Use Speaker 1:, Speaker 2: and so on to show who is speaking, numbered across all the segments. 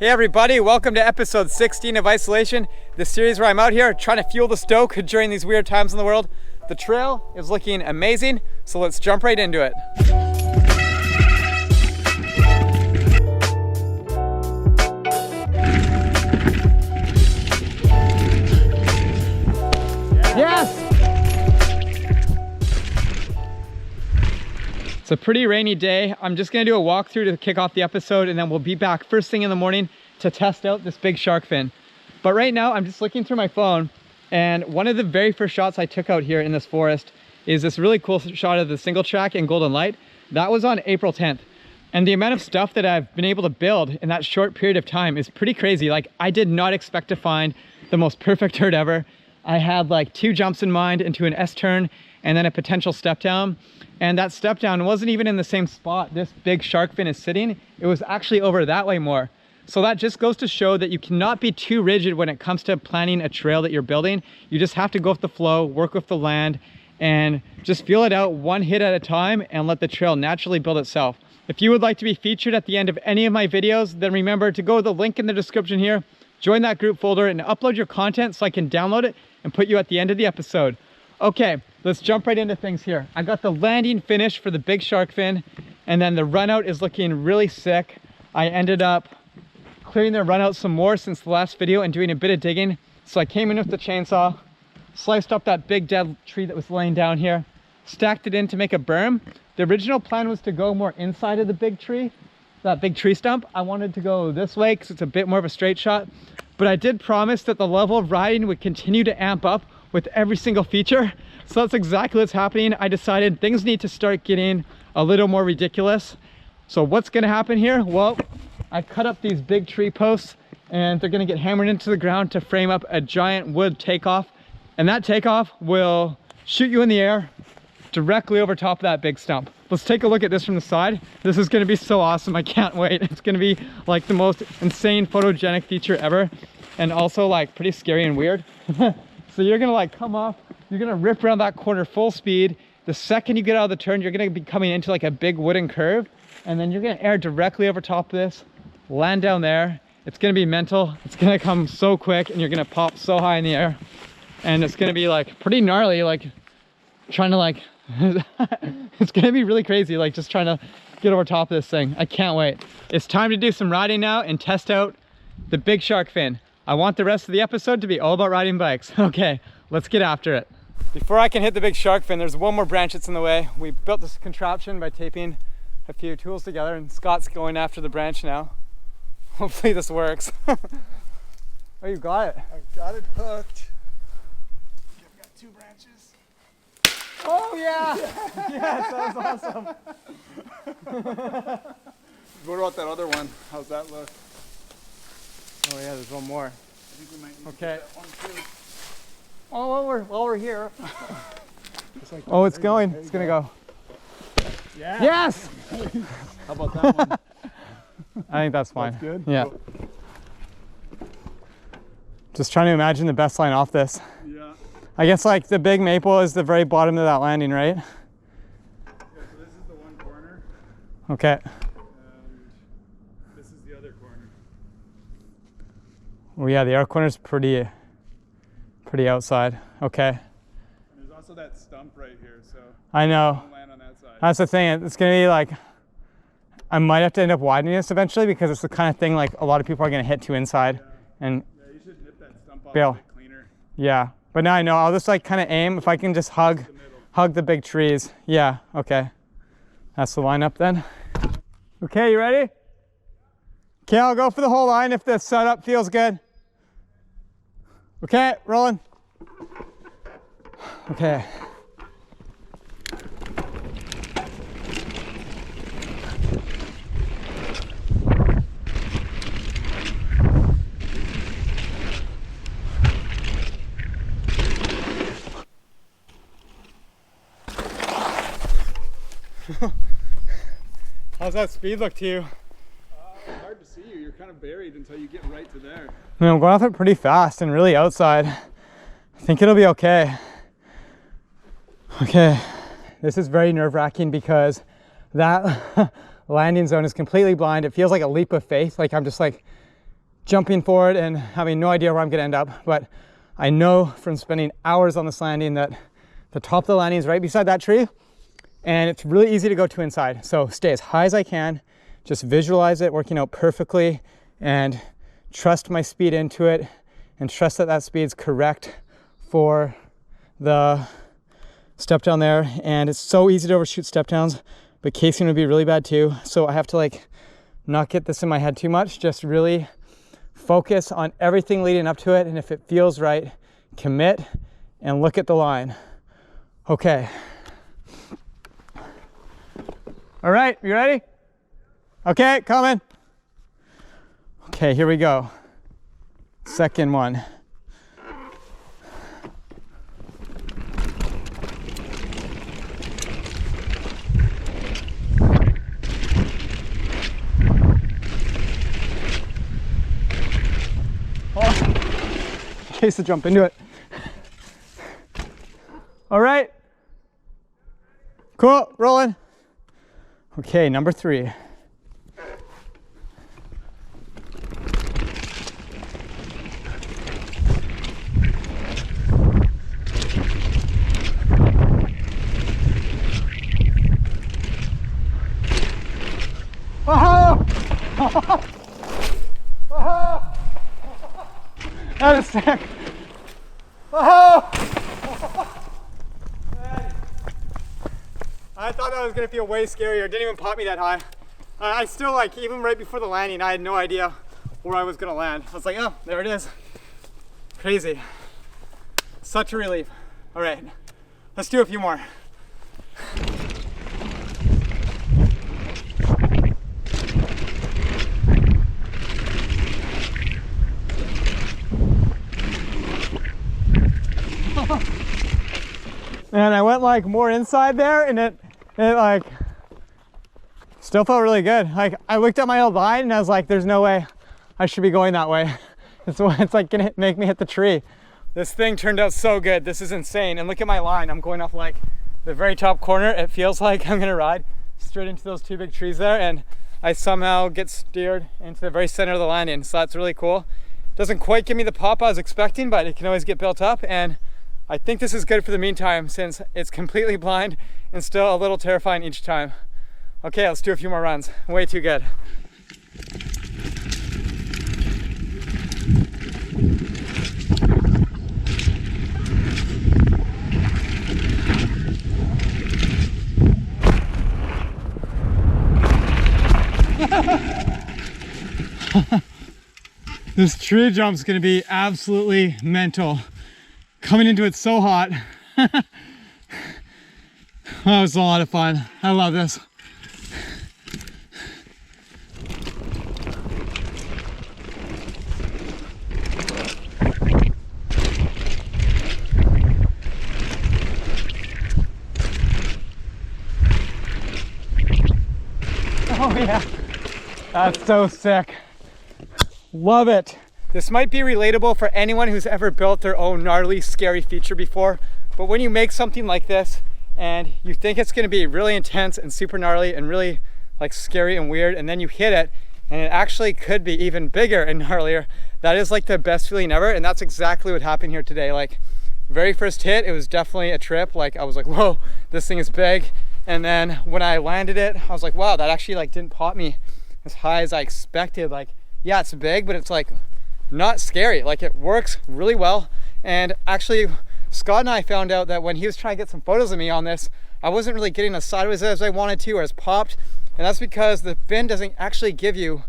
Speaker 1: Hey everybody, welcome to episode 16 of Isolation, the series where I'm out here trying to fuel the stoke during these weird times in the world. The trail is looking amazing, so let's jump right into it. Yes! It's a pretty rainy day. I'm just gonna do a walkthrough to kick off the episode, and then we'll be back first thing in the morning to test out this big shark fin. But right now I'm just looking through my phone, and one of the very first shots I took out here in this forest is this really cool shot of the single track in Golden Light. That was on April 10th. And the amount of stuff that I've been able to build in that short period of time is pretty crazy. Like, I did not expect to find the most perfect herd ever. I had like 2 jumps in mind into an S-turn and then a potential step down. And that step down wasn't even in the same spot this big shark fin is sitting. It was actually over that way more. So that just goes to show that you cannot be too rigid when it comes to planning a trail that you're building. You just have to go with the flow, work with the land, and just feel it out one hit at a time and let the trail naturally build itself. If you would like to be featured at the end of any of my videos, then remember to go to the link in the description here, join that group folder, and upload your content so I can download it and put you at the end of the episode. Okay, let's jump right into things here. I got the landing finished for the big shark fin, and then the run out is looking really sick. I ended up clearing the run out some more since the last video and doing a bit of digging. So I came in with the chainsaw, sliced up that big dead tree that was laying down here, stacked it in to make a berm. The original plan was to go more inside of the big tree, that big tree stump. I wanted to go this way because it's a bit more of a straight shot, but I did promise that the level of riding would continue to amp up with every single feature. So that's exactly what's happening. I decided things need to start getting a little more ridiculous. So what's gonna happen here? Well, I cut up these big tree posts and they're gonna get hammered into the ground to frame up a giant wood takeoff. And that takeoff will shoot you in the air directly over top of that big stump. Let's take a look at this from the side. This is gonna be so awesome, I can't wait. It's gonna be like the most insane photogenic feature ever, and also like pretty scary and weird. So you're gonna like come off, you're gonna rip around that corner full speed. The second you get out of the turn, you're gonna be coming into like a big wooden curve, and then you're gonna air directly over top of this, land down there. It's gonna be mental. It's gonna come so quick, and you're gonna pop so high in the air. And it's gonna be like pretty gnarly, like trying to like, it's gonna be really crazy, like just trying to get over top of this thing. I can't wait. It's time to do some riding now and test out the big shark fin. I want the rest of the episode to be all about riding bikes. Okay, let's get after it. Before I can hit the big shark fin, there's one more branch that's in the way. We built this contraption by taping a few tools together, and Scott's going after the branch now. Hopefully this works. Oh, you got it.
Speaker 2: I've got it hooked. I've got 2 branches.
Speaker 1: Oh yeah! Yes, that was awesome.
Speaker 2: What about that other one? How's that look?
Speaker 1: Oh yeah, there's one more.
Speaker 2: I think we might need
Speaker 1: Okay.
Speaker 2: to get that one too.
Speaker 1: Oh, while we're here.
Speaker 2: Like
Speaker 1: Oh, it's going. It's gonna go.
Speaker 2: Yeah.
Speaker 1: Yes!
Speaker 2: How about that one?
Speaker 1: I think that's fine.
Speaker 2: That's good?
Speaker 1: Yeah.
Speaker 2: Cool.
Speaker 1: Just trying to imagine the best line off this.
Speaker 2: Yeah.
Speaker 1: I guess like the big maple is the very bottom of that landing, right?
Speaker 2: Yeah, so this is the one corner,
Speaker 1: Okay.
Speaker 2: and this is the other corner.
Speaker 1: Well, yeah, the air corner's pretty outside. Okay.
Speaker 2: And there's also that stump right here, so
Speaker 1: I know.
Speaker 2: don't land on that side.
Speaker 1: That's the thing. It's gonna be like, I might have to end up widening this eventually because it's the kind of thing like a lot of people are gonna hit to inside.
Speaker 2: Yeah.
Speaker 1: And
Speaker 2: Yeah, you should nip that stump off
Speaker 1: Bill.
Speaker 2: a bit cleaner.
Speaker 1: yeah, but now I know I'll just like kind of aim if I can just hug the big trees. Yeah, okay. That's the lineup then. Okay, you ready? Okay, I'll go for the whole line if the setup feels good. Okay, rolling. Okay. How's that speed look to you?
Speaker 2: Hard to see you. You're kind of buried until you get right to there.
Speaker 1: I mean, I'm going off it pretty fast and really outside. I think it'll be okay. Okay, this is very nerve-wracking because that landing zone is completely blind. It feels like a leap of faith. Like I'm just like jumping forward and having no idea where I'm gonna end up. But I know from spending hours on this landing that the top of the landing is right beside that tree, and it's really easy to go to inside. So stay as high as I can, just visualize it working out perfectly, and trust my speed into it, and trust that that speed's correct for the step down there. And it's so easy to overshoot step downs, but casing would be really bad too. So I have to like not get this in my head too much, just really focus on everything leading up to it, and if it feels right, commit and look at the line. Okay. All right, you ready? Okay, coming. Okay, here we go. Second one. In case to jump into it. All right. Cool, rolling. Okay, number 3. Whoa! Whoa! That is sick. Whoa! I thought that was gonna feel way scarier. It didn't even pop me that high. I still, like, even right before the landing, I had no idea where I was gonna land. I was like, oh, there it is. Crazy. Such a relief. All right, let's do a few more. And I went like more inside there, and it like still felt really good. Like I looked at my old line and I was like, there's no way I should be going that way. It's like gonna make me hit the tree. This thing turned out so good. This is insane. And look at my line. I'm going off like the very top corner. It feels like I'm gonna ride straight into those 2 big trees there, and I somehow get steered into the very center of the landing. So that's really cool. Doesn't quite give me the pop I was expecting, but it can always get built up. And I think this is good for the meantime, since it's completely blind and still a little terrifying each time. Okay, let's do a few more runs. Way too good. This tree jump's gonna be absolutely mental. Coming into it so hot. That was a lot of fun. I love this. Oh yeah, that's so sick. Love it. This might be relatable for anyone who's ever built their own gnarly, scary feature before, but when you make something like this and you think it's gonna be really intense and super gnarly and really like scary and weird, and then you hit it and it actually could be even bigger and gnarlier, that is like the best feeling ever. And that's exactly what happened here today. Like very first hit, it was definitely a trip. Like I was like, whoa, this thing is big. And then when I landed it, I was like, wow, that actually like didn't pop me as high as I expected. Like, yeah, it's big, but it's like not scary. Like it works really well. And actually Scott and I found out that when he was trying to get some photos of me on this, I wasn't really getting as sideways as I wanted to, or as popped. And that's because the fin doesn't actually give you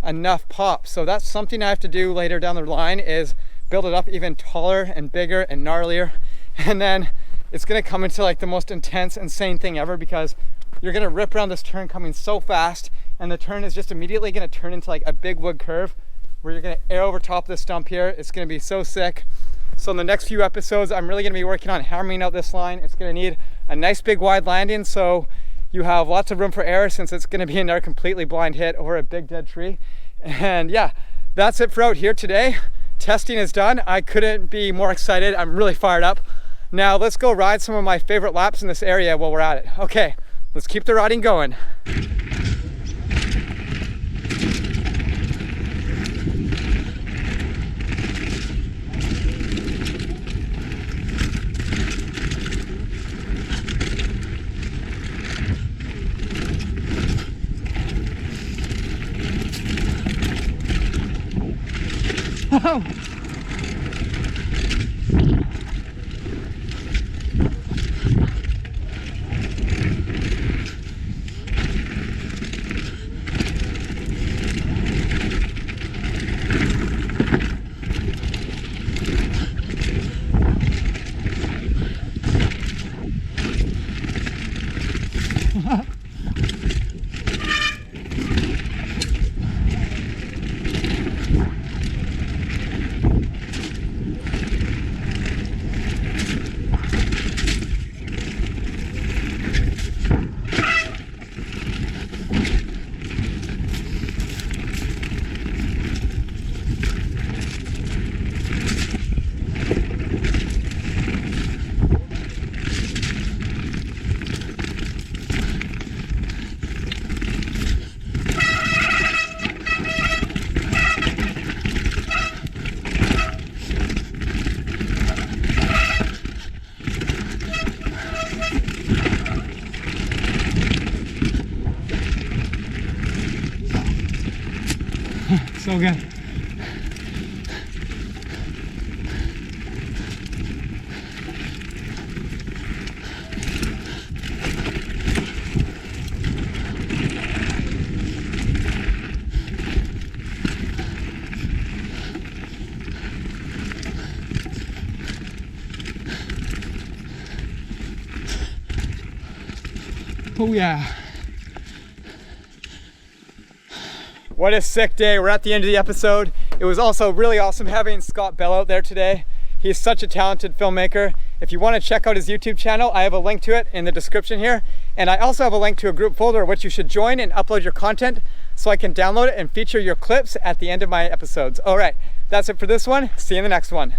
Speaker 1: enough pop. So that's something I have to do later down the line, is build it up even taller and bigger and gnarlier. And then it's gonna come into like the most intense, insane thing ever, because you're gonna rip around this turn coming so fast, and the turn is just immediately gonna turn into like a big wood curve where you're gonna air over top of this stump here. It's gonna be so sick. So in the next few episodes, I'm really gonna be working on hammering out this line. It's gonna need a nice big wide landing, so you have lots of room for error, since it's gonna be another completely blind hit over a big dead tree. And yeah, that's it for out here today. Testing is done. I couldn't be more excited. I'm really fired up. Now let's go ride some of my favorite laps in this area while we're at it. Okay, let's keep the riding going. So good. Oh yeah. What a sick day. We're at the end of the episode. It was also really awesome having Scott Bell out there today. He's such a talented filmmaker. If you want to check out his YouTube channel, I have a link to it in the description here. And I also have a link to a group folder which you should join and upload your content so I can download it and feature your clips at the end of my episodes. All right, that's it for this one. See you in the next one.